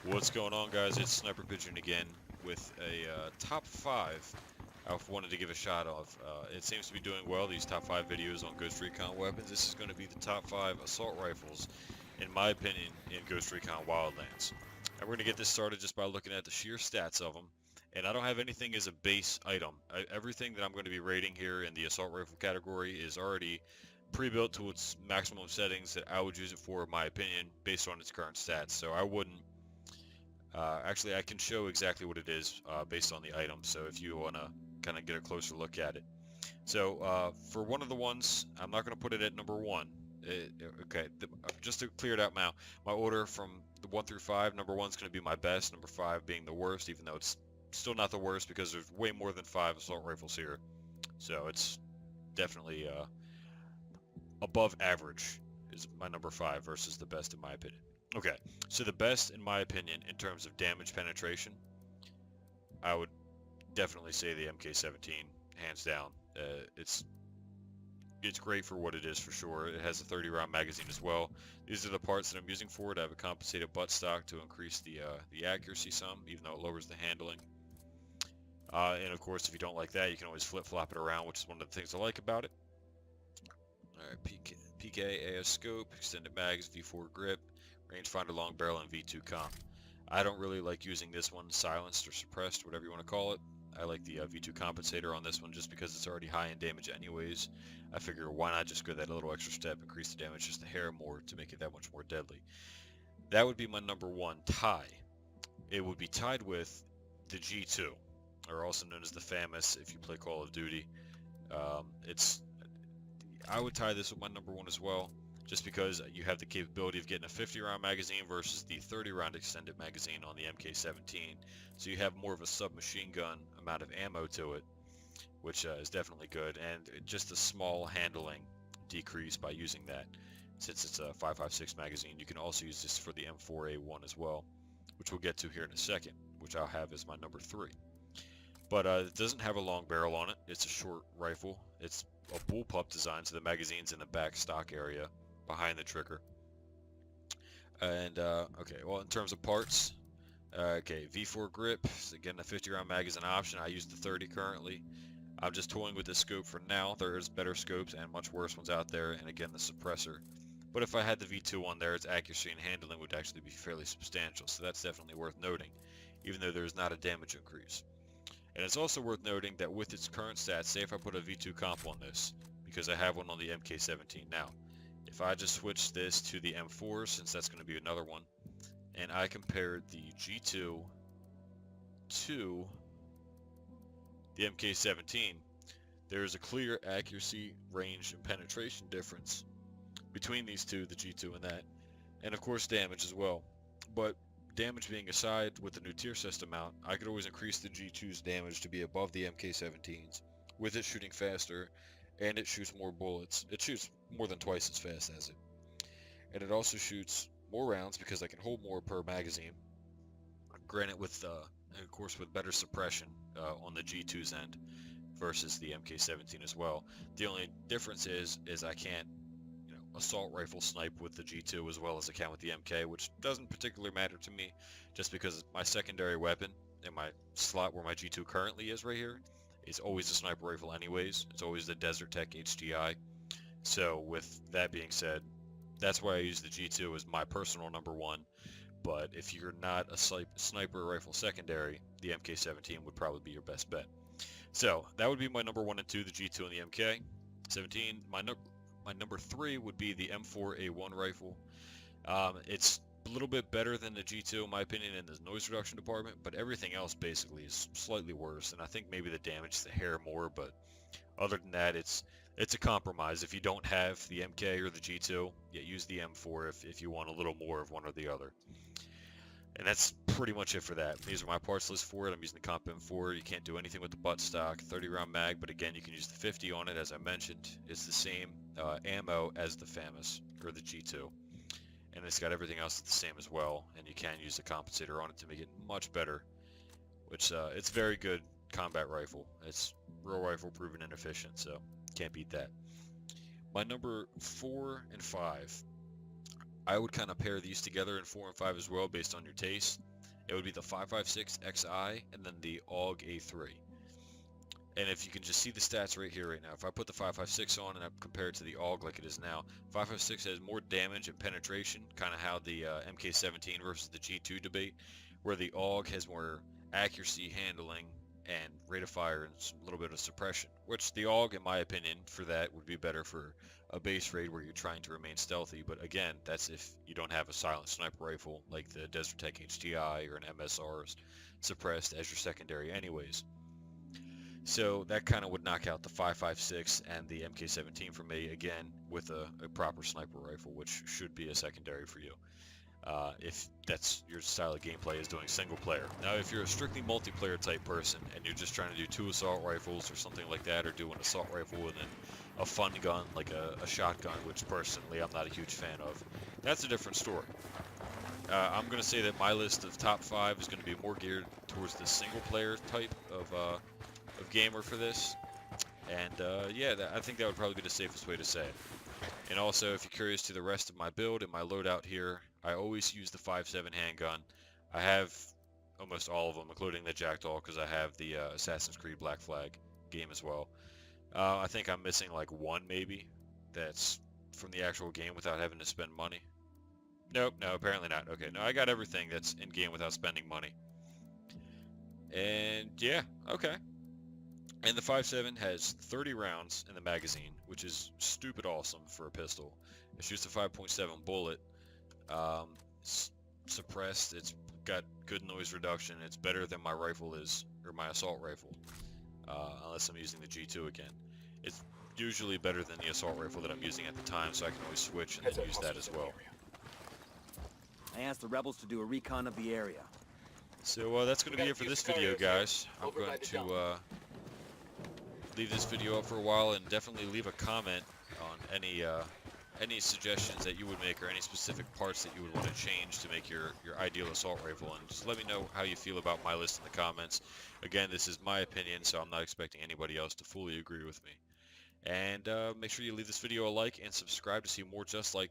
What's going on, guys? It's Sniperpigeon again with a top 5 I wanted to give a shot of. It seems to be doing well, these top 5 videos on Ghost Recon weapons. This is going to be the top 5 assault rifles, in my opinion, in Ghost Recon Wildlands. And we're going to get this started just by looking at the sheer stats of them. And I don't have anything as a base item. Everything that I'm going to be rating here in the assault rifle category is already pre-built to its maximum settings that I would use it for, in my opinion, based on its current stats. So I wouldn't actually, I can show exactly what it is based on the item, so if you want to kind of get a closer look at it. So for one of the ones, I'm not going to put it at number 1. Okay, just to clear it out now, my order from the 1 through 5, number 1 is going to be my best, number 5 being the worst, even though it's still not the worst because there's way more than 5 assault rifles here. So it's definitely above average is my number 5 versus the best in my opinion. Okay, so the best, in my opinion, in terms of damage penetration, I would definitely say the MK17, hands down. It's great for what it is, for sure. It has a 30-round magazine as well. These are the parts that I'm using for it. I have a compensated buttstock to increase the accuracy some, even though it lowers the handling. And of course, if you don't like that, you can always flip-flop it around, which is one of the things I like about it. Alright, PK, AS scope, extended mags, V4 grip, rangefinder long barrel, and V2 comp. I don't really like using this one silenced or suppressed, whatever you want to call it. I like the V2 compensator on this one just because it's already high in damage anyways. I figure why not just go that little extra step, increase the damage just a hair more to make it that much more deadly. That would be my number 1 tie. It would be tied with the G2, or also known as the FAMAS if you play Call of Duty. I would tie this with my number 1 as well, just because you have the capability of getting a 50-round magazine versus the 30-round extended magazine on the MK17. So you have more of a submachine gun amount of ammo to it, which is definitely good, and just a small handling decrease by using that. Since it's a 5.56 magazine, you can also use this for the M4A1 as well, which we'll get to here in a second, which I'll have as my number 3. But it doesn't have a long barrel on it. It's a short rifle. It's a bullpup design, so the magazine's in the back stock area behind the trigger. And okay, well, in terms of parts, okay, V4 grip, so again, a 50-round mag is an option. I use the 30 currently. I'm just toying with this scope for now. There's better scopes and much worse ones out there, and again, the suppressor. But if I had the V2 on there, its accuracy and handling would actually be fairly substantial, so that's definitely worth noting, even though there's not a damage increase. And it's also worth noting that with its current stats, say if I put a V2 comp on this, because I have one on the MK17 now, if I just switch this to the M4, since that's going to be another one, and I compared the G2 to the MK17, there's a clear accuracy, range, and penetration difference between these two, the G2 and that, and of course damage as well. But damage being aside, with the new tier system out, I could always increase the G2's damage to be above the MK17's, with it shooting faster, and it shoots more bullets. It shoots more than twice as fast as it. And it also shoots more rounds because I can hold more per magazine. Granted, with of course with better suppression on the G2's end versus the MK17 as well. The only difference is I can't assault rifle snipe with the G2 as well as I can with the MK, which doesn't particularly matter to me, just because my secondary weapon in my slot where my G2 currently is right here is always a sniper rifle anyways. It's always the Desert Tech HDI. So with that being said, that's why I use the G2 as my personal number 1. But if you're not a sniper rifle secondary, the MK17 would probably be your best bet. So that would be my number 1 and 2, the G2 and the MK17. My number 3 would be the M4A1 rifle. It's a little bit better than the G2 in my opinion in the noise reduction department, but everything else basically is slightly worse, and I think maybe the damage is the hair more, but other than that, it's a compromise. If you don't have the MK or the G2, yeah, use the M4 if you want a little more of one or the other. And that's pretty much it for that. These are my parts list for it. I'm using the Comp M4. You can't do anything with the buttstock. 30-round mag, but again, you can use the 50 on it, as I mentioned. It's the same ammo as the FAMAS, or the G2. And it's got everything else the same as well, and you can use the compensator on it to make it much better, which it's very good combat rifle. It's real rifle proven and efficient, so can't beat that. My number 4 and 5. I would kind of pair these together in 4 and 5 as well, based on your taste. it would be the 5.56 XI and then the AUG A3. And if you can just see the stats right here right now, if I put the 5.56 on and I compare it to the AUG like it is now, 5.56 has more damage and penetration, kind of how the MK17 versus the G2 debate, where the AUG has more accuracy, handling, and rate of fire and a little bit of suppression, which the AUG, in my opinion, for that would be better for a base raid where you're trying to remain stealthy. But again, that's if you don't have a silent sniper rifle like the Desert Tech HDI or an MSR suppressed as your secondary anyways. So that kind of would knock out the 5.56 and the MK17 for me, again, with a proper sniper rifle, which should be a secondary for you. If that's your style of gameplay is doing single player. Now, if you're a strictly multiplayer type person and you're just trying to do 2 assault rifles or something like that, or do an assault rifle and then a fun gun like a shotgun, which personally I'm not a huge fan of, that's a different story. I'm going to say that my list of top 5 is going to be more geared towards the single player type of gamer for this, and yeah, I think that would probably be the safest way to say it. And also, if you're curious to the rest of my build and my loadout here, I always use the 5.7 handgun. I have almost all of them, including the Jackdaw, because I have the Assassin's Creed Black Flag game as well. I think I'm missing like one maybe that's from the actual game without having to spend money. Nope, no, apparently not. Okay, no, I got everything that's in game without spending money. And yeah, okay. And the 5.7 has 30 rounds in the magazine, which is stupid awesome for a pistol. It shoots a 5.7 bullet. Suppressed. It's got good noise reduction. It's better than my rifle is, or my assault rifle, unless I'm using the G2 again. It's usually better than the assault rifle that I'm using at the time, so I can always switch and then use that as well. I asked the rebels to do a recon of the area. So that's going to be it for this video, guys. I'm going to leave this video up for a while and definitely leave a comment on any suggestions that you would make or any specific parts that you would want to change to make your ideal assault rifle, and just let me know how you feel about my list in the comments. Again, this is my opinion, so I'm not expecting anybody else to fully agree with me. And make sure you leave this video a like and subscribe to see more just like